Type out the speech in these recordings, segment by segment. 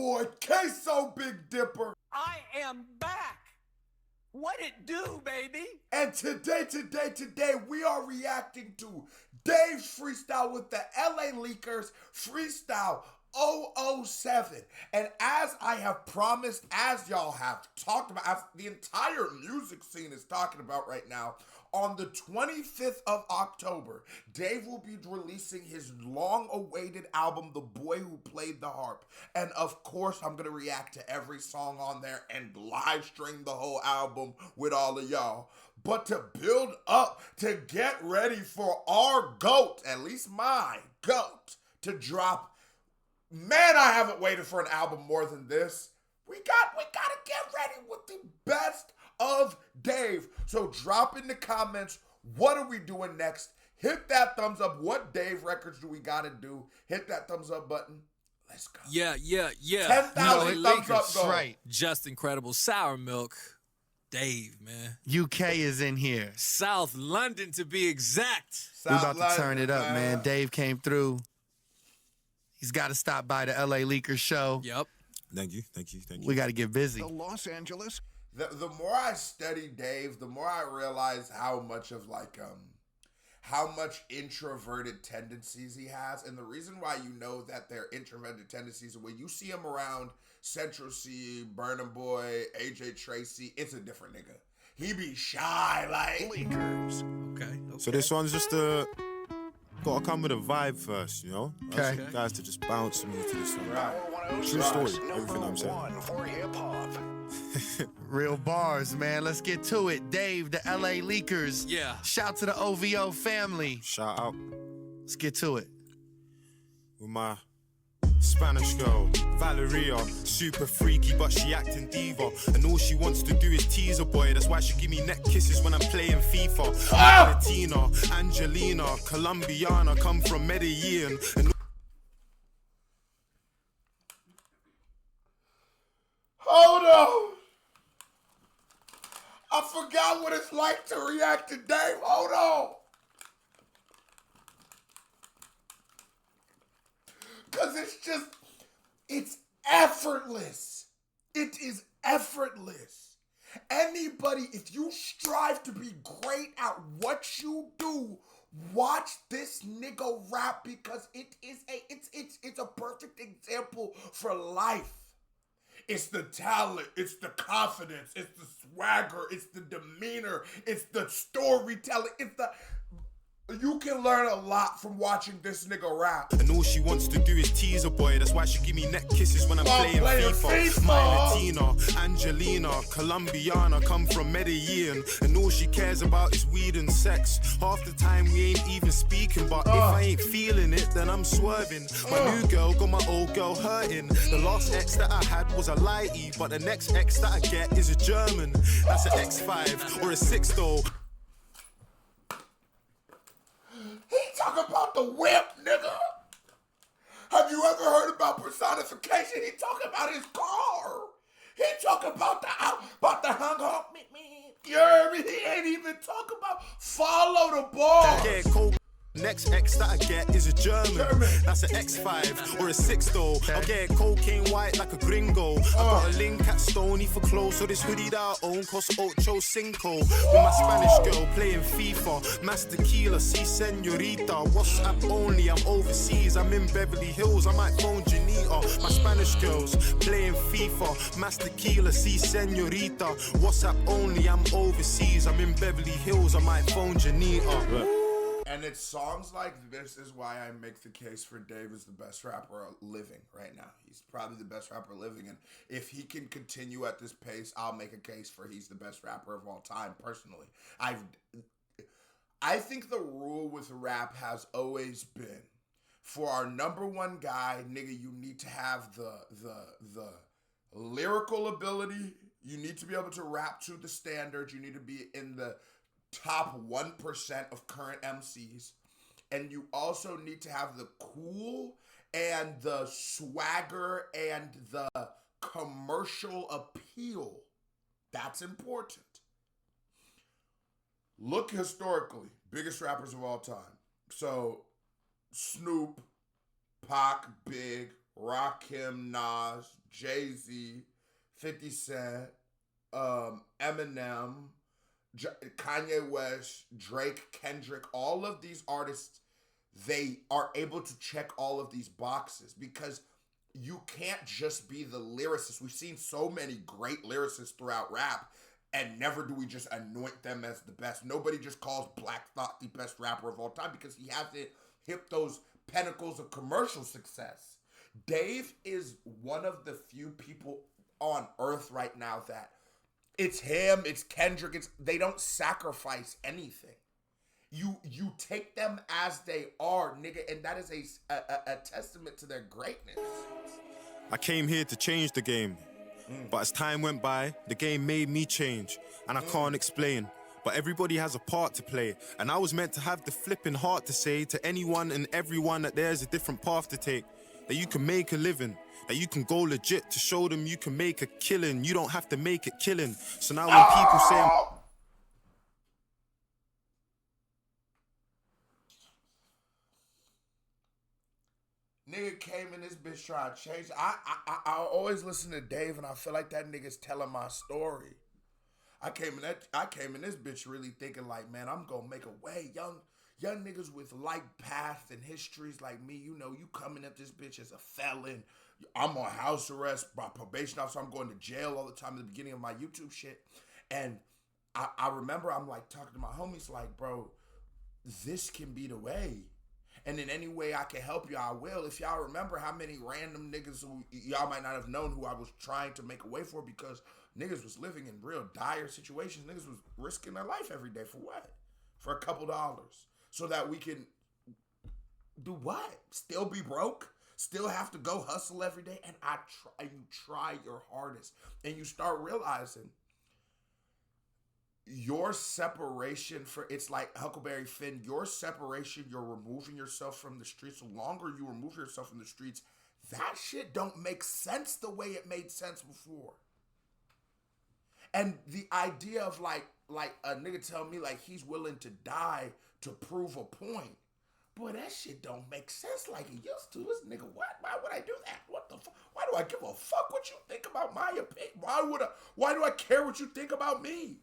boy, Queso Big Dipper. I am back. What it do, baby? And today, we are reacting to Dave's freestyle with the LA Leakers Freestyle 007. And as I have promised, as y'all have talked about, as the entire music scene is talking about right now, on the 25th of October, Dave will be releasing his long-awaited album, The Boy Who Played the Harp. And of course, I'm going to react to every song on there and live stream the whole album with all of y'all. But to build up, to get ready for our GOAT, at least my GOAT, to drop, man, I haven't waited for an album more than this. We gotta get ready with the best of Dave. So drop in the comments, what are we doing next? Hit that thumbs up. What Dave records do we gotta do? Hit that thumbs up button. Let's go. Yeah. 10,000 thumbs up, go. Right. Just incredible. Sour Milk. Dave, man. UK is in here. South London, to be exact. We about to turn it up, man. Dave came through. He's got to stop by the LA Leakers show. Yep. Thank you. We got to get busy. The Los Angeles. The more I study Dave, the more I realize how much of how much introverted tendencies he has. And the reason why you know that they're introverted tendencies, when you see him around Central C, Burna Boy, AJ Tracy, it's a different nigga. He be shy, like. Leakers. Okay. So this one's just gotta come with a vibe first, you know? Okay. You guys to just bounce me to this one. Right. True story, everything I'm saying. One for hip hop. Real bars, man. Let's get to it. Dave, the LA Leakers. Yeah. Shout to the OVO family. Shout out Let's get to it. with my Spanish girl, Valeria, super freaky, but she acting diva. And all she wants to do is tease a boy. That's why she give me neck kisses when I'm playing FIFA. Latina, Angelina, Colombiana, come from Medellin. And Hold on. I forgot what it's like to react to Dave. Hold on. Because it's effortless. It is effortless. Anybody, if you strive to be great at what you do, watch this nigga rap, because it's a perfect example for life. It's the talent, it's the confidence, it's the swagger, it's the demeanor, it's the storytelling, you can learn a lot from watching this nigga rap. And all she wants to do is tease a boy. That's why she give me neck kisses when I'm playing FIFA. My Latina, Angelina, Colombiana, come from Medellin. And all she cares about is weed and sex. Half the time we ain't even speaking, but if I ain't feeling it, then I'm swerving. My new girl got my old girl hurting. The last ex that I had was a lighty, but the next ex that I get is a German. That's an X5 or a 6 though. He talk about the whip, nigga. Have you ever heard about personification? He talk about his car. He talk about the hung up. You heard me? He ain't even talk about follow the ball. Yeah, cool. Next ex that I get is a German. That's an X5 or a 6 though. I'll get cocaine white like a gringo. I got a link at Stony for clothes, so this hoodie that I own costs ocho cinco. With my Spanish girl playing FIFA, Mas tequila, si senorita. WhatsApp only, I'm overseas. I'm in Beverly Hills, I might phone Janita. My Spanish girls playing FIFA, Mas tequila, si senorita. WhatsApp only, I'm overseas. I'm in Beverly Hills, I might phone Janita. And it's songs like this is why I make the case for Dave as the best rapper living right now. He's probably the best rapper living, and if he can continue at this pace, I'll make a case for he's the best rapper of all time, personally. I think the rule with rap has always been, for our number one guy, nigga, you need to have the lyrical ability. You need to be able to rap to the standards. You need to be in the top 1% of current MCs, and you also need to have the cool and the swagger and the commercial appeal. That's important. Look historically, biggest rappers of all time. So Snoop, Pac, Big, Rakim, Nas, Jay-Z, 50 Cent, Eminem, Kanye West, Drake, Kendrick, all of these artists, they are able to check all of these boxes because you can't just be the lyricist. We've seen so many great lyricists throughout rap, and never do we just anoint them as the best. Nobody just calls Black Thought the best rapper of all time because he hasn't hit those pinnacles of commercial success. Dave is one of the few people on earth right now that it's him, it's Kendrick, they don't sacrifice anything. You take them as they are, nigga, and that is a testament to their greatness. I came here to change the game. But as time went by, the game made me change. And I can't explain. But everybody has a part to play. And I was meant to have the flipping heart to say to anyone and everyone that there's a different path to take. That you can make a living. That you can go legit to show them you can make a killing. You don't have to make it killing. So now when people say nigga came in this bitch trying to change. I always listen to Dave and I feel like that nigga's telling my story. I came in this bitch really thinking like, man, I'm gonna make a way. Young niggas with like paths and histories like me, you know, you coming at this bitch as a felon. I'm on house arrest by probation officer. I'm going to jail all the time at the beginning of my YouTube shit. And I remember I'm like talking to my homies like, bro, this can be the way. And in any way I can help you, I will. If y'all remember how many random niggas who y'all might not have known who I was trying to make a way for because niggas was living in real dire situations. Niggas was risking their life every day for what? For a couple dollars. So that we can do what? Still be broke? Still have to go hustle every day? And you try your hardest. And you start realizing your separation it's like Huckleberry Finn, your separation, you're removing yourself from the streets. The longer you remove yourself from the streets, that shit don't make sense the way it made sense before. And the idea of like a nigga tell me like he's willing to die to prove a point. Boy, that shit don't make sense like it used to. This nigga, what? Why would I do that? What the fuck? Why do I give a fuck what you think about my opinion? Why do I care what you think about me?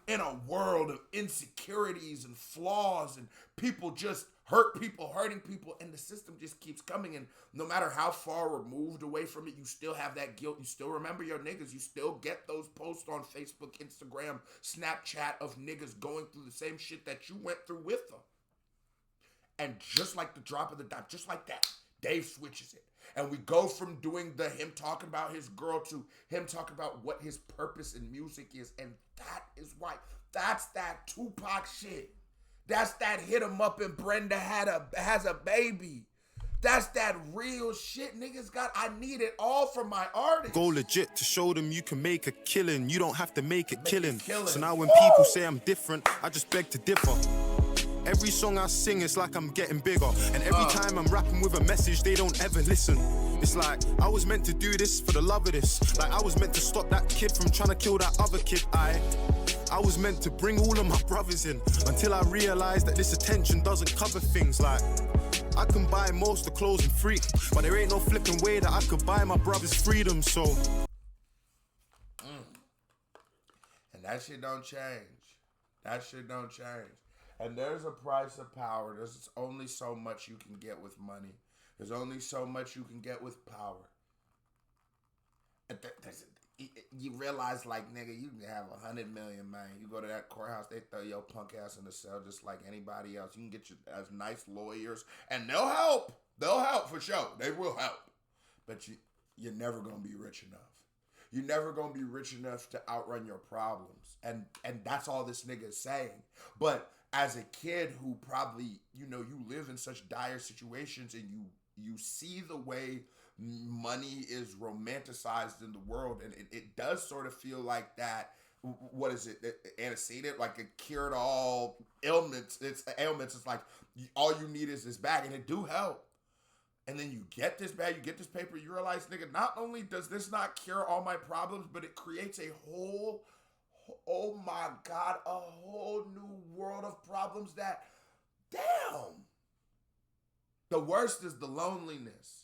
In a world of insecurities and flaws and people just hurting people, and the system just keeps coming, and no matter how far removed away from it, you still have that guilt. You still remember your niggas. You still get those posts on Facebook, Instagram, Snapchat of niggas going through the same shit that you went through with them. And just like the drop of the dime, just like that, Dave switches it. And we go from doing him talking about his girl to him talking about what his purpose in music is. And that is why, that's that Tupac shit. That's that hit him up and Brenda has a baby. That's that real shit niggas got. I need it all from my artists. Go legit to show them you can make a killing. You don't have to make it killing. So now when people say I'm different, I just beg to differ. Every song I sing, it's like I'm getting bigger. And every time I'm rapping with a message, they don't ever listen. It's like, I was meant to do this for the love of this. Like I was meant to stop that kid from trying to kill that other kid. I was meant to bring all of my brothers in. Until I realized that this attention doesn't cover things like I can buy most of the clothes and free, but there ain't no flipping way that I could buy my brother's freedom, so. And that shit don't change. That shit don't change. And there's a price of power. There's only so much you can get with money. There's only so much you can get with power. And you realize, like, nigga, you can have 100 million, man. You go to that courthouse, they throw your punk ass in the cell just like anybody else. You can get as nice lawyers, and they'll help. They'll help for sure. They will help. But you're never going to be rich enough. You're never going to be rich enough to outrun your problems. And that's all this nigga is saying. But as a kid who probably, you know, you live in such dire situations and you see the way money is romanticized in the world, and it does sort of feel like that, what is it, antecedent, like a cure to all ailments. It's like all you need is this bag, and it do help. And then you get this bag, you get this paper, you realize, nigga, not only does this not cure all my problems, but it creates a whole, oh my God, a whole new world of problems that, damn. The worst is the loneliness.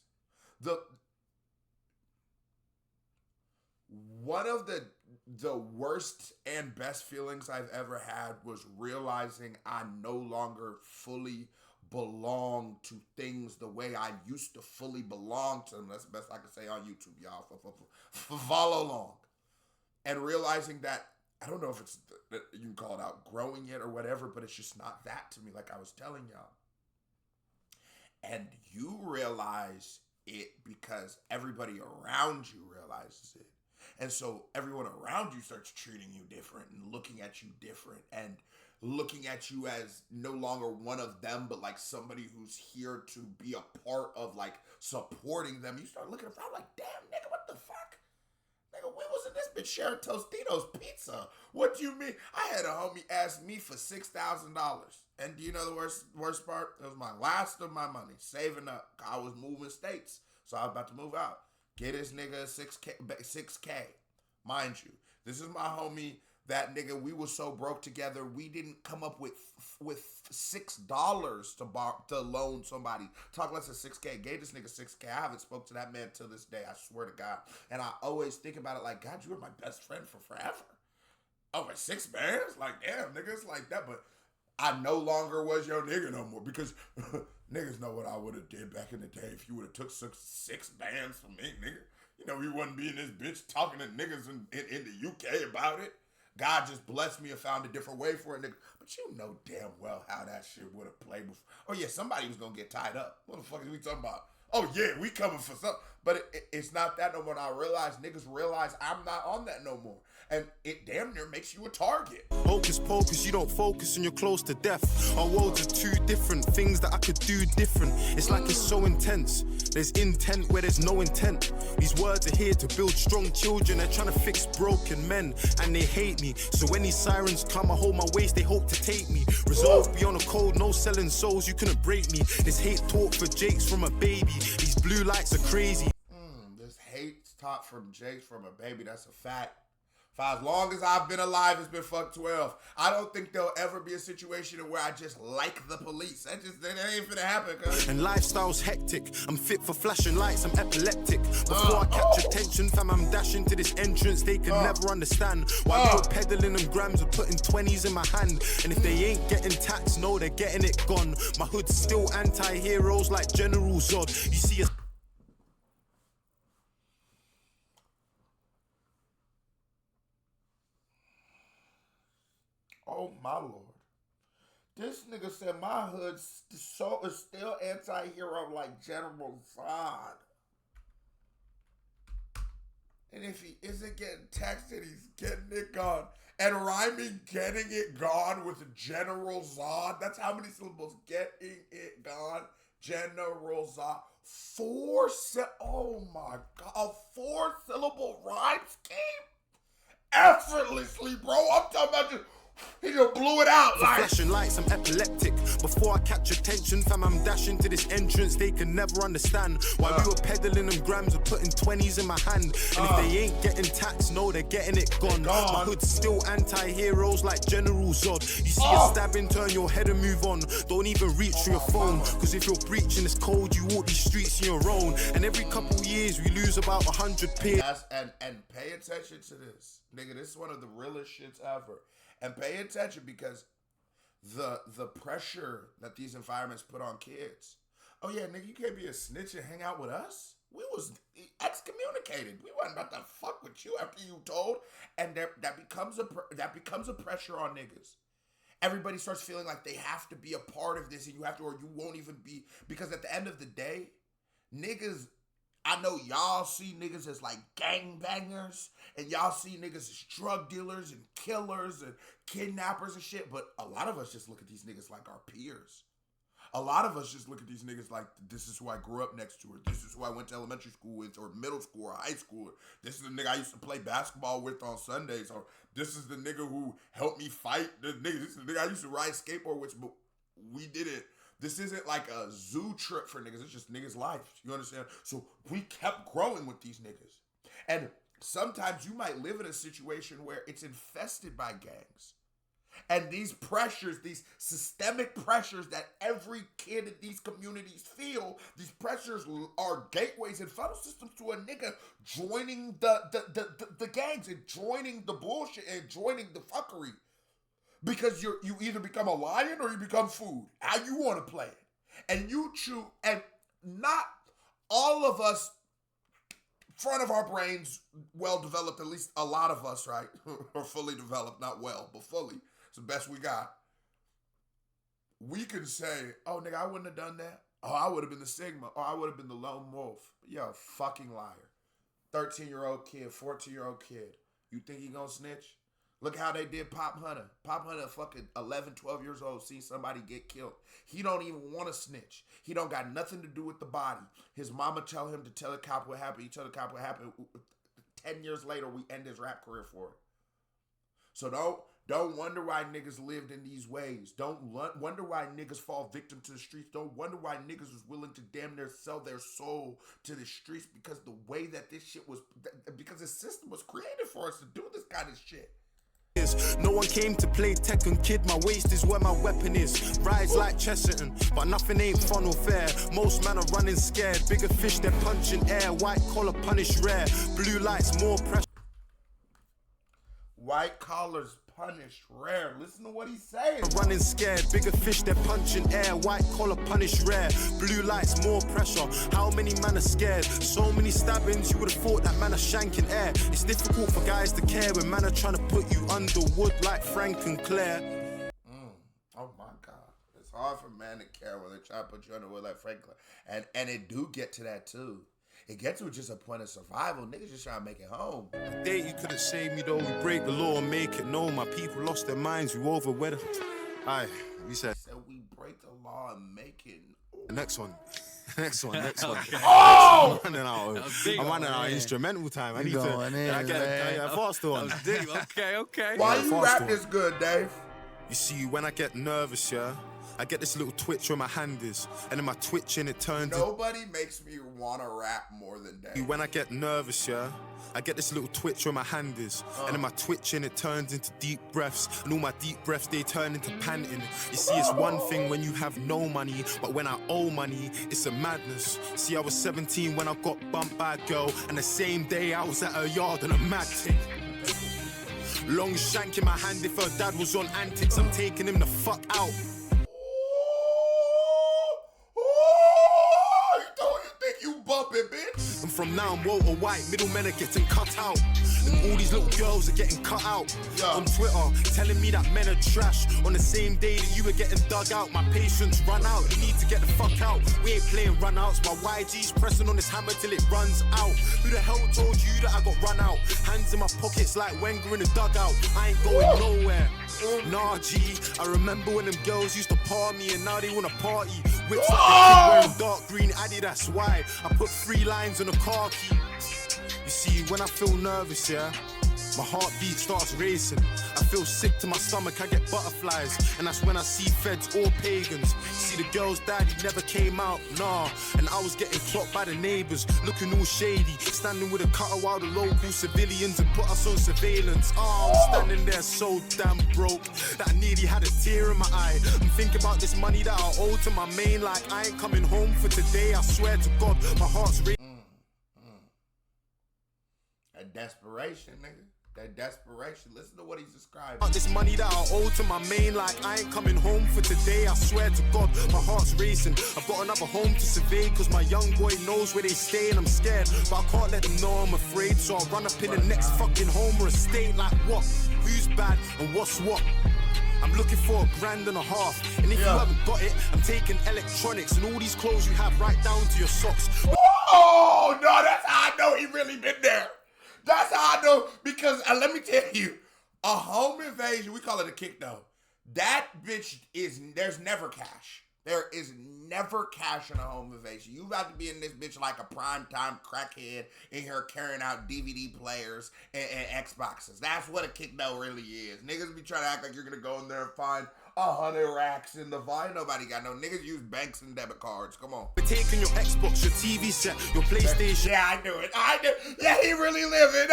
one of the worst and best feelings I've ever had was realizing I no longer fully belong to things the way I used to fully belong to them. That's the best I can say on YouTube, y'all. Follow along. And realizing that, I don't know if it's, you can call it outgrowing it or whatever, but it's just not that to me, like I was telling y'all. And you realize it because everybody around you realizes it. And so everyone around you starts treating you different and looking at you different and looking at you as no longer one of them, but like somebody who's here to be a part of like supporting them. You start looking around like, damn, nigga, what the fuck? Nigga, when was in this bitch sharing Tostitos pizza? What do you mean? I had a homie ask me for $6,000. And do you know the worst part? It was my last of my money, saving up. I was moving states, so I was about to move out. Get this nigga 6K. Mind you, this is my homie. That nigga, we were so broke together, we didn't come up with $6 to loan somebody. Talk less than 6K. Gave this nigga 6K. I haven't spoke to that man till this day. I swear to God. And I always think about it like, God, you were my best friend for forever. Over 6 bands? Like, damn, niggas like that. But I no longer was your nigga no more because niggas know what I would have did back in the day if you would have took 6 bands from me, nigga. You know, we wouldn't be in this bitch talking to niggas in the UK about it. God just blessed me and found a different way for it, nigga. But you know damn well how that shit would have played before. Oh, yeah, somebody was going to get tied up. What the fuck is we talking about? Oh, yeah, we coming for something. But it's not that no more. And I realize, niggas realize I'm not on that no more. And it damn near makes you a target. Hocus pocus, you don't focus and you're close to death. Our worlds are two different things that I could do different. It's like it's so intense. There's intent where there's no intent. These words are here to build strong children. They're trying to fix broken men and they hate me. So when these sirens come, I hold my waist, they hope to take me. Resolved beyond a cold, no selling souls, you couldn't break me. This hate talk for Jakes from a baby. These blue lights are crazy. This hate talk from Jakes from a baby, that's a fact. For as long as I've been alive, it's been fuck 12. I don't think there'll ever be a situation where I just like the police. That ain't finna happen, cuz. And lifestyle's hectic. I'm fit for flashing lights, I'm epileptic. Before I catch attention, fam, I'm dashing to this entrance. They can never understand why we were peddling them grams of putting 20s in my hand. And if they ain't getting taxed, no, they're getting it gone. My hood's still anti-heroes like General Zod. You see us. Oh my Lord. This nigga said my hood's so is still anti-hero like General Zod. And if he isn't getting texted, he's getting it gone. And rhyming getting it gone with General Zod. That's how many syllables? Getting it gone. General Zod. Oh my God. A 4-syllable rhyme scheme? Effortlessly, bro. I'm talking about just... He just blew it out like flashing lights, I'm epileptic. Before I catch attention, fam, I'm dashing to this entrance. They can never understand why we were peddling them grams of putting 20s in my hand. And if they ain't getting taxed, no, they're getting it gone. My hood's still anti-heroes like General Zod. You see a stabbing, turn your head and move on. Don't even reach for your phone, cause if you're breaching this code, you walk these streets on your own. And every couple years we lose about 100 peers. And pay attention to this. Nigga, this is one of the realest shits ever. And pay attention because the pressure that these environments put on kids. Oh yeah, nigga, you can't be a snitch and hang out with us. We was excommunicated. We wasn't about to fuck with you after you told. And that becomes a pressure on niggas. Everybody starts feeling like they have to be a part of this, and you have to, or you won't even be. Because at the end of the day, niggas. I know y'all see niggas as like gangbangers, and y'all see niggas as drug dealers and killers and kidnappers and shit, but a lot of us just look at these niggas like our peers. A lot of us just look at these niggas like, this is who I grew up next to, or this is who I went to elementary school with, or middle school, or high school, or this is the nigga I used to play basketball with on Sundays, or this is the nigga who helped me fight, this is the nigga I used to ride skateboard with, but we didn't. This isn't like a zoo trip for niggas. It's just niggas' life. You understand? So we kept growing with these niggas. And sometimes you might live in a situation where it's infested by gangs. And these pressures, these systemic pressures that every kid in these communities feel, these pressures are gateways and funnel systems to a nigga joining the gangs and joining the bullshit and joining the fuckery. Because you either become a lion or you become food. How you want to play it. And you choose, and not all of us, front of our brains, well developed, at least a lot of us, right? Or fully developed, not well, but fully. It's the best we got. We can say, oh, nigga, I wouldn't have done that. Oh, I would have been the Sigma. Or I would have been the lone wolf. But you're a fucking liar. 13-year-old kid, 14-year-old kid. You think he gonna snitch? Look how they did Pop Hunter. Pop Hunter, fucking 11, 12 years old, see somebody get killed. He don't even want to snitch. He don't got nothing to do with the body. His mama tell him to tell the cop what happened. He tell the cop what happened. 10 years later, we end his rap career for it. So don't wonder why niggas lived in these ways. Don't wonder why niggas fall victim to the streets. Don't wonder why niggas was willing to damn near sell their soul to the streets, because the way that this shit was, because the system was created for us to do this kind of shit. No one came to play Tekken, kid. My waist is where my weapon is. Rise like Chesterton, but nothing ain't fun or fair. Most men are running scared. Bigger fish, they're punching air. White collar punish rare. Blue lights, more pressure. White collars punished rare. Listen to what he's saying. Running scared, bigger fish, they're punching air. White collar punish rare. Blue lights, more pressure. How many man are scared? So many stabbings, you would have thought that man are shanking air. It's difficult for guys to care when man are trying to put you under wood like Frank and Claire. Oh my God. It's hard for man to care when they try to put you under wood like Frank and Claire. And it do get to that too. It gets to just a point of survival. Niggas just trying to make it home. The day you couldn't save me though. We break the law and make it known. My people lost their minds. We over where the... Aye, we said... So we break the law and make it... The next one. Next one. Oh! I'm running out instrumental time. I need to... I get a faster one. Okay. Why Yeah, you fast rap one. this good, Dave? You see, when I get nervous, yeah, I get this little twitch where my hand is, and then my twitching, it turns... Nobody makes me want to rap more than Dave. When I get nervous, yeah, I get this little twitch where my hand is, and then my twitching, it turns into deep breaths, and all my deep breaths, they turn into panting. You see, it's one thing when you have no money, but when I owe money, it's a madness. See, I was 17 when I got bumped by a girl, and the same day I was at her yard and a mad thing. Long shank in my hand, if her dad was on antics, I'm taking him the fuck out. You think you bumping, bitch? And from now on, Walter White, middlemen are getting cut out. And all these little girls are getting cut out. Yeah. On Twitter, telling me that men are trash. On the same day that you were getting dug out, my patience run out. You need to get the fuck out. We ain't playing runouts. My YG's pressing on this hammer till it runs out. Who the hell told you that I got run out? Hands in my pockets like Wenger in the dugout. I ain't going nowhere. Nah, G, I remember when them girls used to par me and now they wanna party. Whips like a kid wearing dark green Addy, that's why I put 3 lines on a car key. You see, when I feel nervous, yeah, my heartbeat starts racing. I feel sick to my stomach, I get butterflies. And that's when I see feds or pagans. See, the girl's daddy never came out, nah. And I was getting clocked by the neighbors, looking all shady. Standing with a cutter while the local civilians and put us on surveillance. Oh, I was standing there so damn broke that I nearly had a tear in my eye. I'm thinking about this money that I owe to my main, like I ain't coming home for today. I swear to God, my heart's racing. That desperation, nigga. That desperation. Listen to what he's describing. This money that I owe to my main, like I ain't coming home for today. I swear to God, my heart's racing. I've got another home to survey, cause my young boy knows where they stay and I'm scared. But I can't let them know I'm afraid, so I'll run up in the next fucking home or estate. Like what? Who's bad and what's what? I'm looking for $1.5 grand. And if you haven't got it, I'm taking electronics and all these clothes you have right down to your socks. Oh, no, that's how I know he really been there. That's how I know, because let me tell you, a home invasion, we call it a kick though. That bitch there's never cash. There is never cash in a home invasion. You got to be in this bitch like a primetime crackhead in here carrying out DVD players and Xboxes. That's what a kick though really is. Niggas be trying to act like you're going to go in there and find 100 racks in the vault. Nobody got no niggas use banks and debit cards. Come on. We're taking your Xbox, your TV set, your PlayStation. Yeah, I knew it. Yeah, he really living.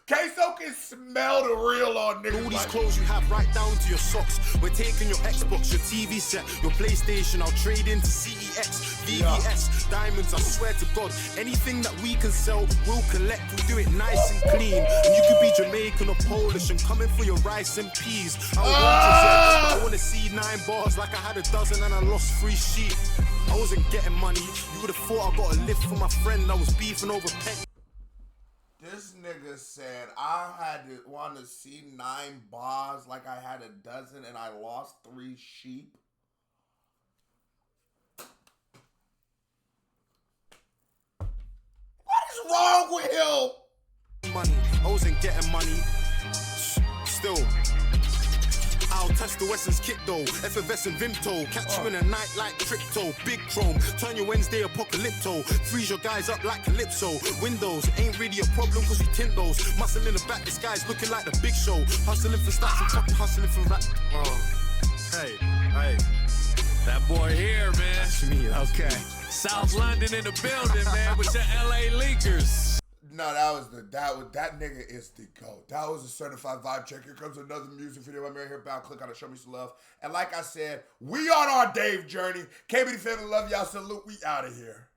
Queso can smell the real on niggas. All these like, clothes you have right down to your socks. We're taking your Xbox, your TV set, your PlayStation. I'll trade into CEX, VVS, diamonds. I swear to God, anything that we can sell, we'll collect. We'll do it nice and clean. And you could be Jamaican or Polish and coming for your rice and peas. I want to see 9 bars like I had a dozen and I lost 3 sheep. I wasn't getting money. You would have thought I got a lift for my friend. I was beefing over pet. This nigga said I had to want to see 9 bars like I had a dozen and I lost 3 sheep. What is wrong with him? Money, I wasn't getting money. Still, I'll test the Western's kit though. Effervescent Vimto, catch you in a night like crypto. Big chrome, turn your Wednesday apocalypto. Freeze your guys up like Calypso. Windows ain't really a problem cause we tint those. Muscle in the back, this guy's looking like the Big Show. Hustling for stacks and fucking hustling for rap. Hey. That boy here, man. That's me. Okay. South London in the building, man, with your LA leakers. No, that nigga is the GOAT. That was a certified vibe check. Here comes another music video. I'm right here about. Click on it, show me some love. And like I said, we on our Dave journey. KBD family, love y'all. Salute. We out of here.